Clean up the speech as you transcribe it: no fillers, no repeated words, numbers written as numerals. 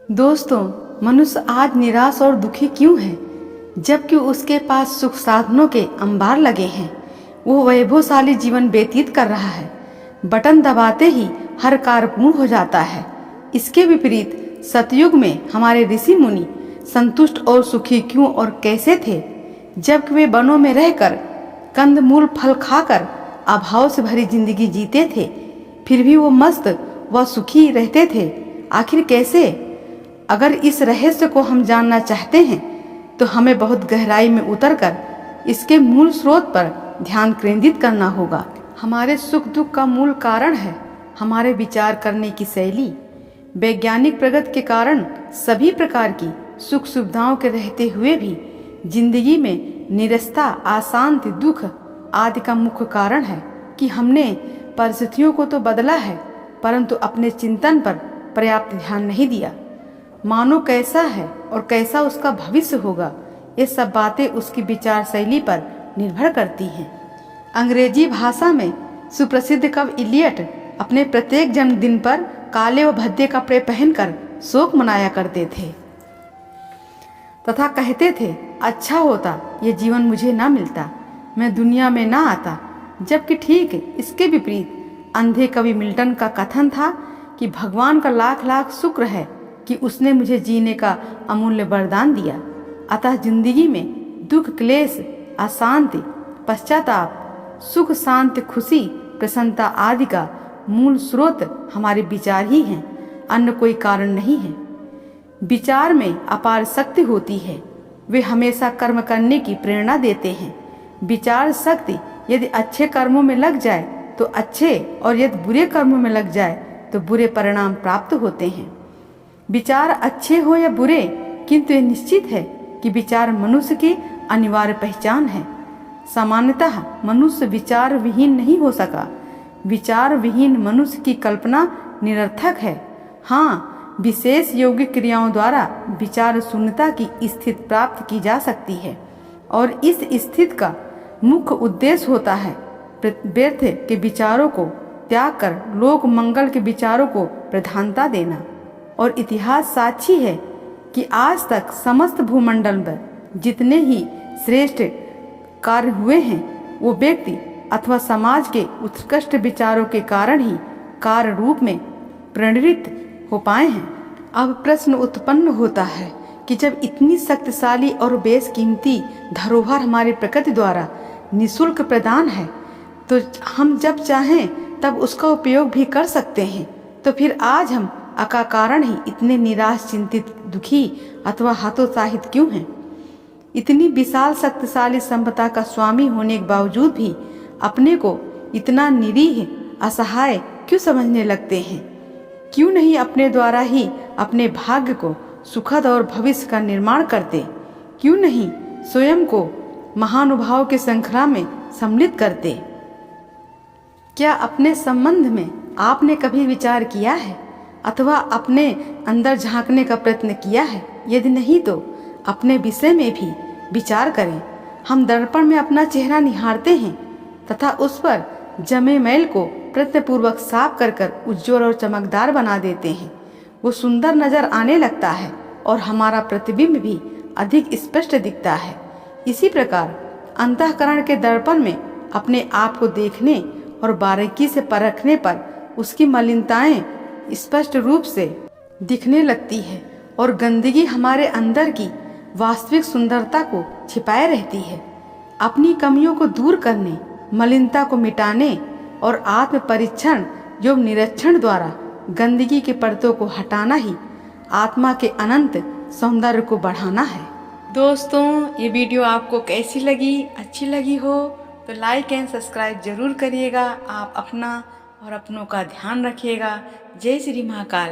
दोस्तों, मनुष्य आज निराश और दुखी क्यों है, जबकि उसके पास सुख साधनों के अंबार लगे हैं। वो वैभवशाली जीवन व्यतीत कर रहा है। बटन दबाते ही हर कार्य पूर्ण हो जाता है। इसके विपरीत सतयुग में हमारे ऋषि मुनि संतुष्ट और सुखी क्यों और कैसे थे, जबकि वे वनों में रहकर कंदमूल फल खाकर अभाव से भरी जिंदगी जीते थे, फिर भी वो मस्त व सुखी रहते थे। आखिर कैसे? अगर इस रहस्य को हम जानना चाहते हैं तो हमें बहुत गहराई में उतरकर इसके मूल स्रोत पर ध्यान केंद्रित करना होगा। हमारे सुख दुख का मूल कारण है हमारे विचार करने की शैली। वैज्ञानिक प्रगति के कारण सभी प्रकार की सुख सुविधाओं के रहते हुए भी जिंदगी में निरस्ता, अशांति, दुख आदि का मुख्य कारण है कि हमने परिस्थितियों को तो बदला है, परंतु अपने चिंतन पर पर्याप्त ध्यान नहीं दिया। मानो कैसा है और कैसा उसका भविष्य होगा, ये सब बातें उसकी विचार शैली पर निर्भर करती हैं। अंग्रेजी भाषा में सुप्रसिद्ध कवि इलियट अपने प्रत्येक जन्मदिन पर काले व भद्दे कपड़े पहनकर शोक मनाया करते थे तथा कहते थे, अच्छा होता ये जीवन मुझे ना मिलता, मैं दुनिया में ना आता। जबकि ठीक इसके विपरीत अंधे कवि मिल्टन का कथन था कि भगवान का लाख लाख शुक्र है कि उसने मुझे जीने का अमूल्य वरदान दिया। अतः जिंदगी में दुख, क्लेश, अशांति, पश्चाताप, सुख, शांति, खुशी, प्रसन्नता आदि का मूल स्रोत हमारे विचार ही हैं, अन्य कोई कारण नहीं है। विचार में अपार शक्ति होती है, वे हमेशा कर्म करने की प्रेरणा देते हैं। विचार शक्ति यदि अच्छे कर्मों में लग जाए तो अच्छे, और यदि बुरे कर्मों में लग जाए तो बुरे परिणाम प्राप्त होते हैं। विचार अच्छे हो या बुरे, किंतु यह निश्चित है कि विचार मनुष्य की अनिवार्य पहचान है। सामान्यतः मनुष्य विचार विहीन नहीं हो सका। विचार विहीन मनुष्य की कल्पना निरर्थक है। हाँ, विशेष योगिक क्रियाओं द्वारा विचार शून्यता की स्थिति प्राप्त की जा सकती है, और इस स्थिति का मुख्य उद्देश्य होता है व्यर्थ के विचारों को त्याग कर लोक मंगल के विचारों को प्रधानता देना। और इतिहास साक्षी है कि आज तक समस्त भूमंडल में जितने ही श्रेष्ठ कार्य हुए हैं, वो व्यक्ति अथवा समाज के उत्कृष्ट विचारों के कारण ही कार्य रूप में प्रेरित हो पाए हैं। अब प्रश्न उत्पन्न होता है कि जब इतनी शक्तिशाली और बेशकीमती धरोहर हमारी प्रकृति द्वारा निःशुल्क प्रदान है, तो हम जब चाहें तब उसका उपयोग भी कर सकते हैं, तो फिर आज हम अकारण ही इतने निराश, चिंतित, दुखी अथवा हतोत्साहित क्यों हैं? इतनी विशाल शक्तिशाली संपदा का स्वामी होने के बावजूद भी अपने को इतना निरीह, असहाय क्यों समझने लगते हैं? क्यों नहीं अपने द्वारा ही अपने भाग्य को सुखद और भविष्य का निर्माण करते? क्यों नहीं स्वयं को महानुभाव के श्रृंखला में सम्मिलित करते? क्या अपने संबंध में आपने कभी विचार किया है अथवा अपने अंदर झांकने का प्रयत्न किया है? यदि नहीं तो अपने विषय में भी विचार करें। हम दर्पण में अपना चेहरा निहारते हैं तथा उस पर जमे मैल को प्रयत्नपूर्वक साफ कर उज्ज्वल और चमकदार बना देते हैं। वो सुंदर नजर आने लगता है और हमारा प्रतिबिंब भी अधिक स्पष्ट दिखता है। इसी प्रकार अंतःकरण के दर्पण में अपने आप को देखने और बारीकी से परखने पर उसकी मलिनताएं स्पष्ट रूप से दिखने लगती है, और गंदगी हमारे अंदर की वास्तविक सुंदरता को छिपाए रहती है। अपनी कमियों को दूर करने, मलिनता को मिटाने और आत्म परीक्षण एवं निरीक्षण द्वारा गंदगी के परतों को हटाना ही आत्मा के अनंत सौंदर्य को बढ़ाना है। दोस्तों, ये वीडियो आपको कैसी लगी? अच्छी लगी हो तो लाइक एंड सब्सक्राइब जरूर करिएगा। आप अपना और अपनों का ध्यान रखिएगा। जय श्री महाकाल।